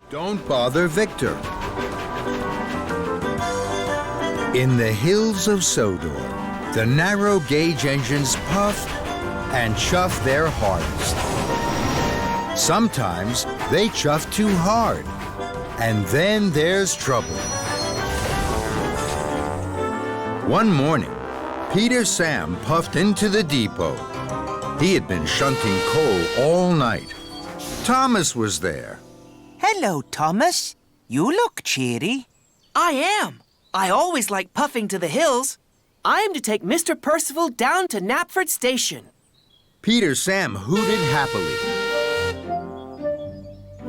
Don't bother Victor. In the hills of Sodor, the narrow gauge engines puff and chuff their hardest. Sometimes they chuff too hard, and then there's trouble. One morning, Peter Sam puffed into the depot. He had been shunting coal all night. Thomas was there. Hello, Thomas. You look cheery. I am. I always like puffing to the hills. I am to take Mr. Percival down to Knapford Station. Peter Sam hooted happily.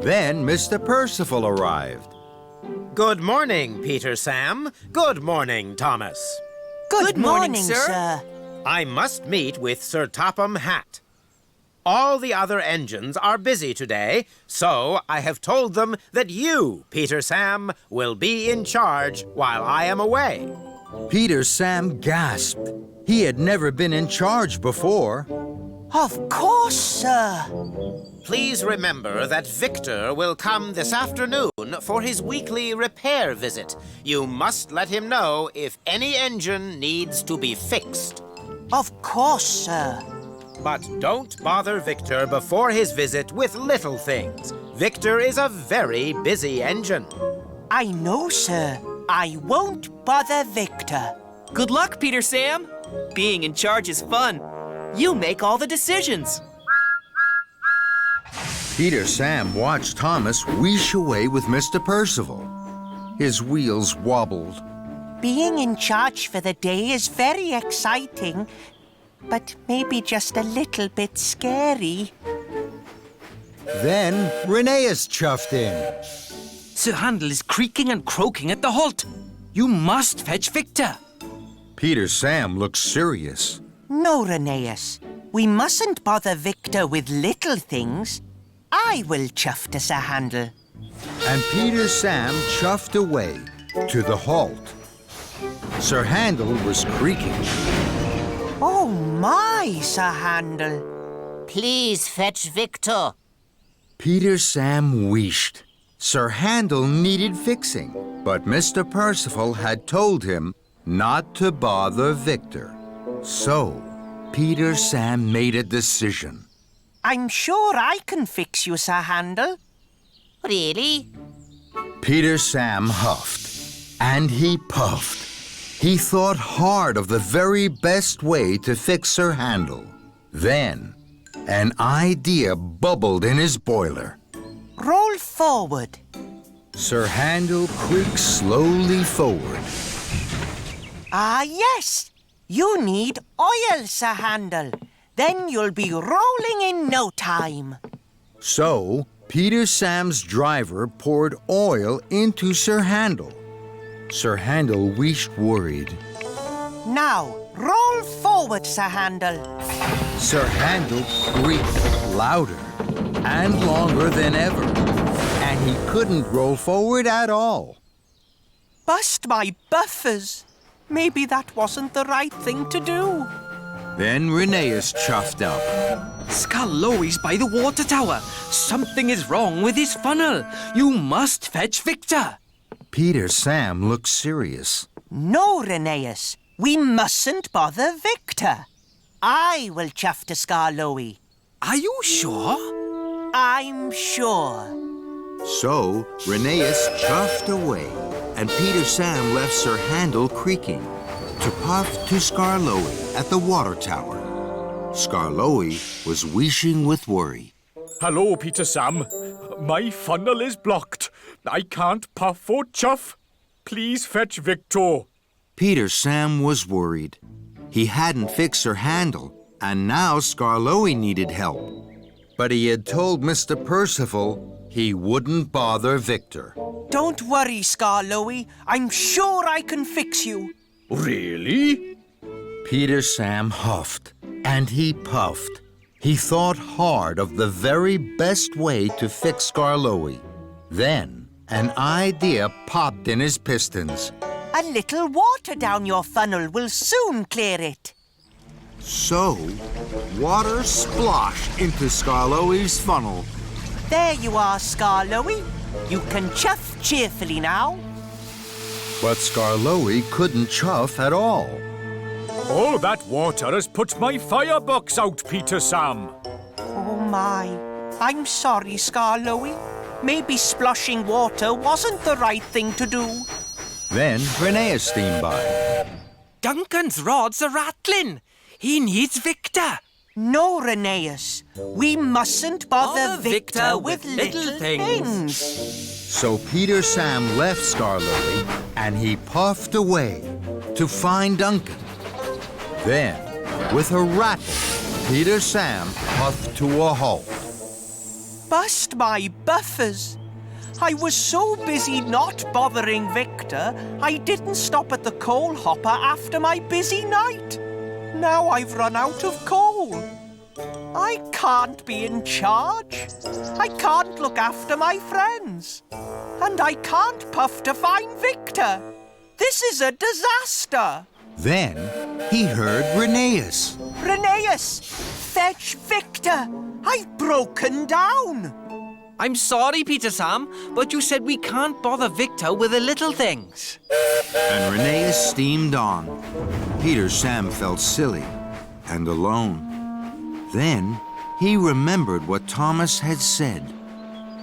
Then Mr. Percival arrived. Good morning, Peter Sam. Good morning, Thomas. Good morning, sir. I must meet with Sir Topham Hatt. All the other engines are busy today, so I have told them that you, Peter Sam, will be in charge while I am away. Peter Sam gasped. He had never been in charge before. Of course, sir. Please remember that Victor will come this afternoon for his weekly repair visit. You must let him know if any engine needs to be fixed. Of course, sir. But don't bother Victor before his visit with little things. Victor is a very busy engine. I know, sir. I won't bother Victor. Good luck, Peter Sam. Being in charge is fun. You make all the decisions. Peter Sam watched Thomas wheesh away with Mr. Percival. His wheels wobbled. Being in charge for the day is very exciting, but maybe just a little bit scary. Then Rheneas chuffed in. Sir Handel is creaking and croaking at the halt. You must fetch Victor. Peter Sam looked serious. No, Rheneas. We mustn't bother Victor with little things. I will chuff to Sir Handel. And Peter Sam chuffed away to the halt. Sir Handel was creaking. Oh, my, Sir Handel. Please fetch Victor. Peter Sam wheeshed. Sir Handel needed fixing, but Mr. Percival had told him not to bother Victor. So, Peter Sam made a decision. I'm sure I can fix you, Sir Handel. Really? Peter Sam huffed, and he puffed. He thought hard of the very best way to fix Sir Handel. Then, an idea bubbled in his boiler. Roll forward. Sir Handel creaked slowly forward. Ah, yes. You need oil, Sir Handel. Then you'll be rolling in no time. So, Peter Sam's driver poured oil into Sir Handel. Sir Handel wheeshed worried. Now, roll forward, Sir Handel. Sir Handel creaked louder and longer than ever, and he couldn't roll forward at all. Bust my buffers. Maybe that wasn't the right thing to do. Then Rheneas chuffed up. Skarloey's by the water tower. Something is wrong with his funnel. You must fetch Victor. Peter Sam looked serious. No, Rheneas. We mustn't bother Victor. I will chuff to Skarloey. Are you sure? I'm sure. So Rheneas chuffed away, and Peter Sam left Sir Handel creaking to puff to Skarloey at the water tower. Skarloey was wheeshing with worry. Hello, Peter Sam. My funnel is blocked. I can't puff or chuff. Please fetch Victor. Peter Sam was worried. He hadn't fixed Sir Handel, and now Skarloey needed help. But he had told Mr. Percival he wouldn't bother Victor. Don't worry, Skarloey. I'm sure I can fix you. Really? Peter Sam huffed, and he puffed. He thought hard of the very best way to fix Skarloey. Then, an idea popped in his pistons. A little water down your funnel will soon clear it. So, water splashed into Skarloey's funnel. There you are, Skarloey. You can chuff cheerfully now. But Skarloey couldn't chuff at all. Oh, that water has put my firebox out, Peter Sam. Oh my, I'm sorry, Skarloey. Maybe splashing water wasn't the right thing to do. Then Rheneas steamed by. Duncan's rods are rattling. He needs Victor. No, Rheneas. We mustn't bother Victor with little things. So Peter Sam left Skarloey and he puffed away to find Duncan. Then, with a rattle, Peter Sam puffed to a halt. Bust my buffers. I was so busy not bothering Victor, I didn't stop at the coal hopper after my busy night. Now I've run out of coal. I can't be in charge. I can't look after my friends. And I can't puff to find Victor. This is a disaster. Then he heard Rheneas. Rheneas, fetch Victor. I've broken down. I'm sorry, Peter Sam, but you said we can't bother Victor with the little things. And Rheneas steamed on. Peter Sam felt silly and alone. Then he remembered what Thomas had said.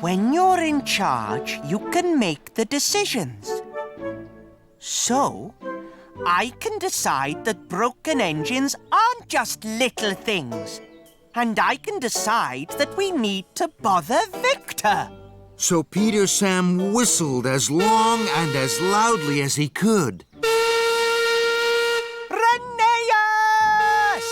When you're in charge, you can make the decisions. So, I can decide that broken engines aren't just little things. And I can decide that we need to bother Victor. So Peter Sam whistled as long and as loudly as he could. Rheneas!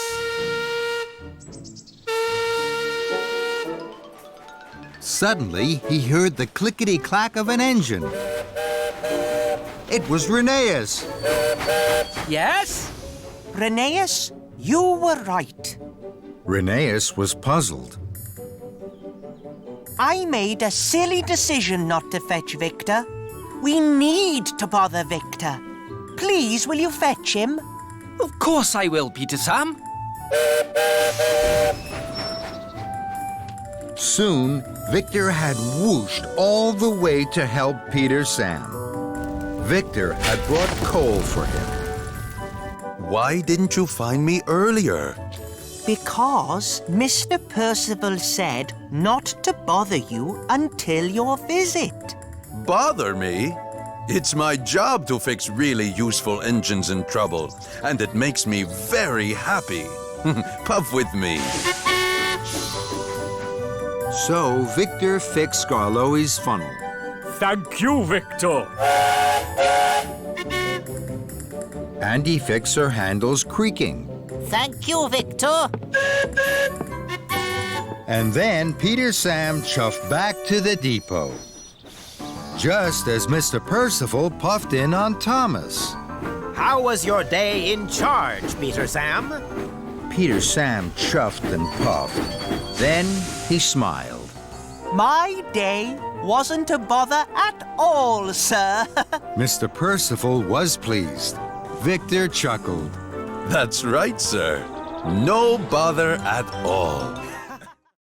Suddenly, he heard the clickety-clack of an engine. It was Rheneas. Yes? Rheneas, you were right. Rheneas was puzzled. I made a silly decision not to fetch Victor. We need to bother Victor. Please, will you fetch him? Of course I will, Peter Sam. Soon, Victor had whooshed all the way to help Peter Sam. Victor had brought coal for him. Why didn't you find me earlier? Because Mr. Percival said not to bother you until your visit. Bother me? It's my job to fix really useful engines in trouble, and it makes me very happy. Puff with me. So Victor fixed Skarloey's funnel. Thank you, Victor. And he fixed her handles creaking. Thank you, Victor. And then Peter Sam chuffed back to the depot. Just as Mr. Percival puffed in on Thomas. How was your day in charge, Peter Sam? Peter Sam chuffed and puffed. Then he smiled. My day wasn't a bother at all, sir. Mr. Percival was pleased. Victor chuckled. That's right, sir. No bother at all.